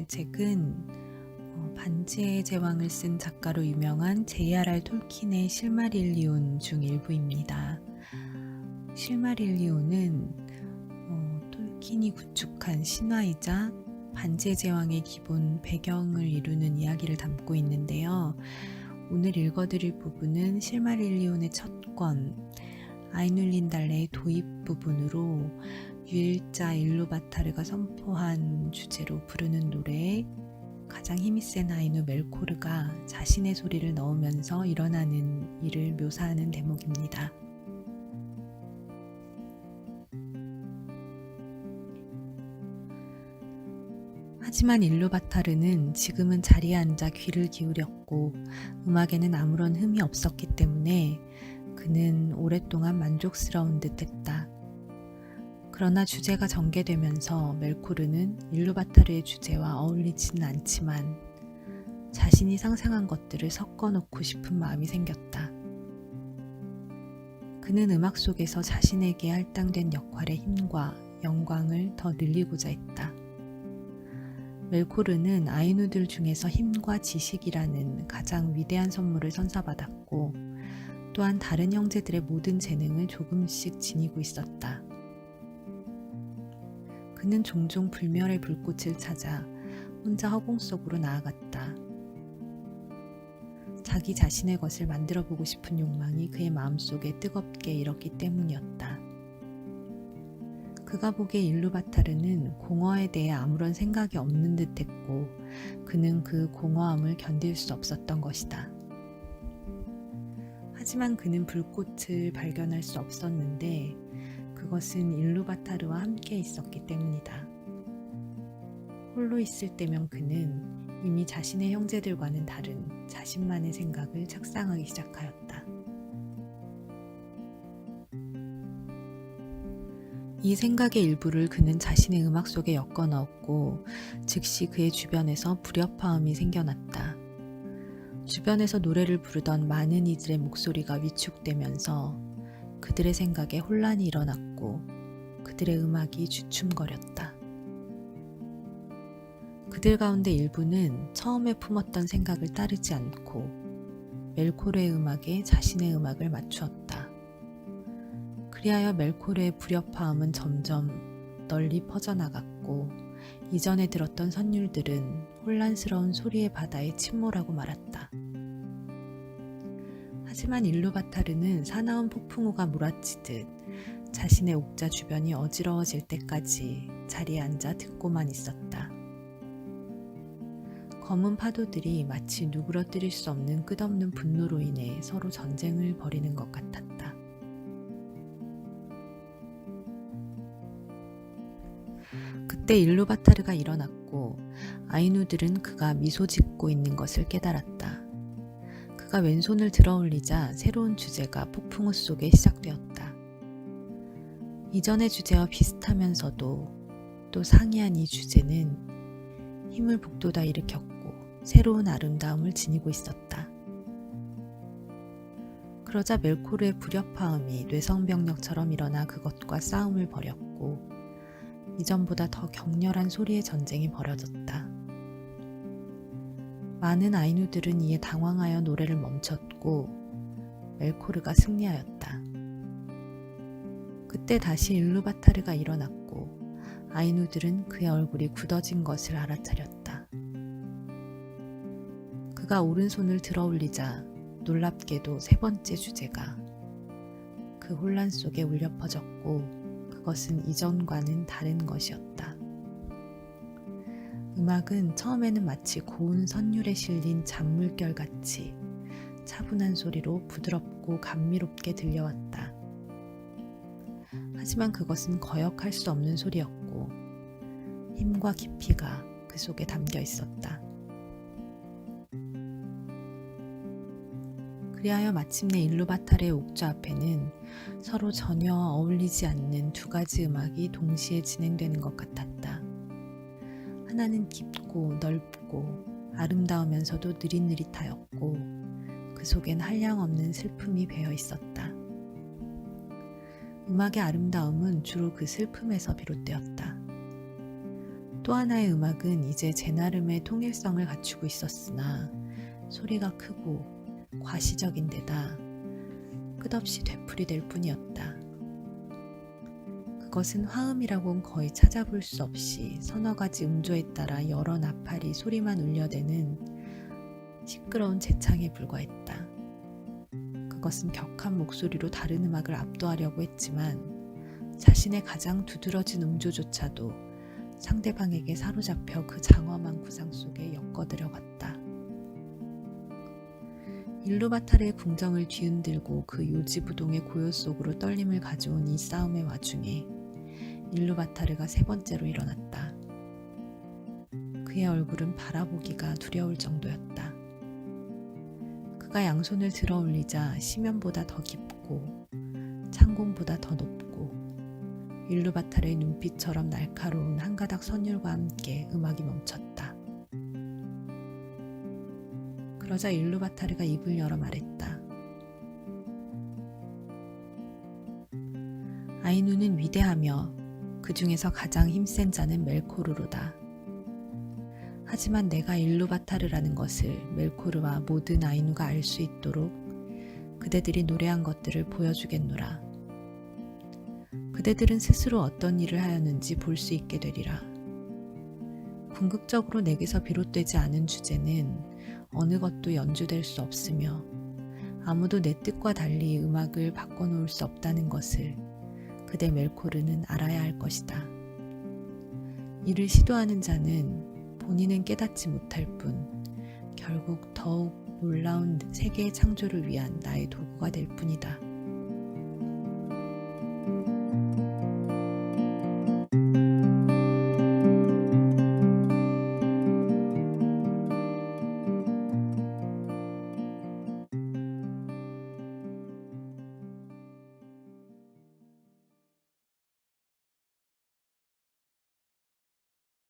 소개할 책은 반지의 제왕을 쓴 작가로 유명한 J.R.R. 톨킨의 실마릴리온 중 일부입니다. 실마릴리온은 톨킨이 구축한 신화이자 반지의 제왕의 기본 배경을 이루는 이야기를 담고 있는데요. 오늘 읽어드릴 부분은 실마릴리온의 첫 권, 아이눌린달레의 도입 부분으로 유일자 일루바타르가 선포한 주제로 부르는 노래에 가장 힘이 센 아이누 멜코르가 자신의 소리를 넣으면서 일어나는 일을 묘사하는 대목입니다. 하지만 일루바타르는 지금은 자리에 앉아 귀를 기울였고 음악에는 아무런 흠이 없었기 때문에 그는 오랫동안 만족스러운 듯했다. 그러나 주제가 전개되면서 멜코르는 일루바타르의 주제와 어울리지는 않지만 자신이 상상한 것들을 섞어놓고 싶은 마음이 생겼다. 그는 음악 속에서 자신에게 할당된 역할의 힘과 영광을 더 늘리고자 했다. 멜코르는 아이누들 중에서 힘과 지식이라는 가장 위대한 선물을 선사받았고 또한 다른 형제들의 모든 재능을 조금씩 지니고 있었다. 그는 종종 불멸의 불꽃을 찾아 혼자 허공 속으로 나아갔다. 자기 자신의 것을 만들어보고 싶은 욕망이 그의 마음속에 뜨겁게 일었기 때문이었다. 그가 보기에 일루바타르는 공허에 대해 아무런 생각이 없는 듯했고 그는 그 공허함을 견딜 수 없었던 것이다. 하지만 그는 불꽃을 발견할 수 없었는데 그것은 일루바타르와 함께 있었기 때문이다. 홀로 있을 때면 그는 이미 자신의 형제들과는 다른 자신만의 생각을 착상하기 시작하였다. 이 생각의 일부를 그는 자신의 음악 속에 엮어 넣었고 즉시 그의 주변에서 불협화음이 생겨났다. 주변에서 노래를 부르던 많은 이들의 목소리가 위축되면서 그들의 생각에 혼란이 일어났고 그들의 음악이 주춤거렸다. 그들 가운데 일부는 처음에 품었던 생각을 따르지 않고 멜코르의 음악에 자신의 음악을 맞추었다. 그리하여 멜코르의 불협화음은 점점 널리 퍼져나갔고 이전에 들었던 선율들은 혼란스러운 소리의 바다에 침몰하고 말았다. 하지만 일루바타르는 사나운 폭풍우가 몰아치듯 자신의 옥자 주변이 어지러워질 때까지 자리에 앉아 듣고만 있었다. 검은 파도들이 마치 누그러뜨릴 수 없는 끝없는 분노로 인해 서로 전쟁을 벌이는 것 같았다. 그때 일루바타르가 일어났고 아이누들은 그가 미소 짓고 있는 것을 깨달았다. 그가 왼손을 들어 올리자 새로운 주제가 폭풍우 속에 시작되었다. 이전의 주제와 비슷하면서도 또 상이한 이 주제는 힘을 북돋아 일으켰고 새로운 아름다움을 지니고 있었다. 그러자 멜코르의 불협화음이 뇌성병력처럼 일어나 그것과 싸움을 벌였고 이전보다 더 격렬한 소리의 전쟁이 벌어졌다. 많은 아이누들은 이에 당황하여 노래를 멈췄고 멜코르가 승리하였다. 그때 다시 일루바타르가 일어났고 아이누들은 그의 얼굴이 굳어진 것을 알아차렸다. 그가 오른손을 들어 올리자 놀랍게도 세 번째 주제가 그 혼란 속에 울려 퍼졌고 그것은 이전과는 다른 것이었다. 음악은 처음에는 마치 고운 선율에 실린 잔물결같이 차분한 소리로 부드럽고 감미롭게 들려왔다. 하지만 그것은 거역할 수 없는 소리였고 힘과 깊이가 그 속에 담겨 있었다. 그리하여 마침내 일루바타르의 옥좌 앞에는 서로 전혀 어울리지 않는 두 가지 음악이 동시에 진행되는 것 같았다. 하나는 깊고 넓고 아름다우면서도 느릿느릿하였고 그 속엔 한량없는 슬픔이 배어 있었다. 음악의 아름다움은 주로 그 슬픔에서 비롯되었다. 또 하나의 음악은 이제 제 나름의 통일성을 갖추고 있었으나 소리가 크고 과시적인 데다 끝없이 되풀이될 뿐이었다. 그것은 화음이라고는 거의 찾아볼 수 없이 서너 가지 음조에 따라 여러 나팔이 소리만 울려대는 시끄러운 재창에 불과했다. 그것은 격한 목소리로 다른 음악을 압도하려고 했지만 자신의 가장 두드러진 음조조차도 상대방에게 사로잡혀 그 장엄한 구상 속에 엮어들어 갔다. 일루바타르의 궁정을 뒤흔들고 그 요지부동의 고요 속으로 떨림을 가져온 이 싸움의 와중에 일루바타르가 세 번째로 일어났다. 그의 얼굴은 바라보기가 두려울 정도였다. 그가 양손을 들어 올리자 시면보다 더 깊고 창공보다 더 높고 일루바타르의 눈빛처럼 날카로운 한 가닥 선율과 함께 음악이 멈췄다. 그러자 일루바타르가 입을 열어 말했다. 아이누는 위대하며 그 중에서 가장 힘센 자는 멜코르로다. 하지만 내가 일루바타르라는 것을 멜코르와 모든 아이누가 알 수 있도록 그대들이 노래한 것들을 보여주겠노라. 그대들은 스스로 어떤 일을 하였는지 볼 수 있게 되리라. 궁극적으로 내게서 비롯되지 않은 주제는 어느 것도 연주될 수 없으며 아무도 내 뜻과 달리 음악을 바꿔놓을 수 없다는 것을 그대 멜코르는 알아야 할 것이다. 이를 시도하는 자는 본인은 깨닫지 못할 뿐 결국 더욱 놀라운 세계의 창조를 위한 나의 도구가 될 뿐이다.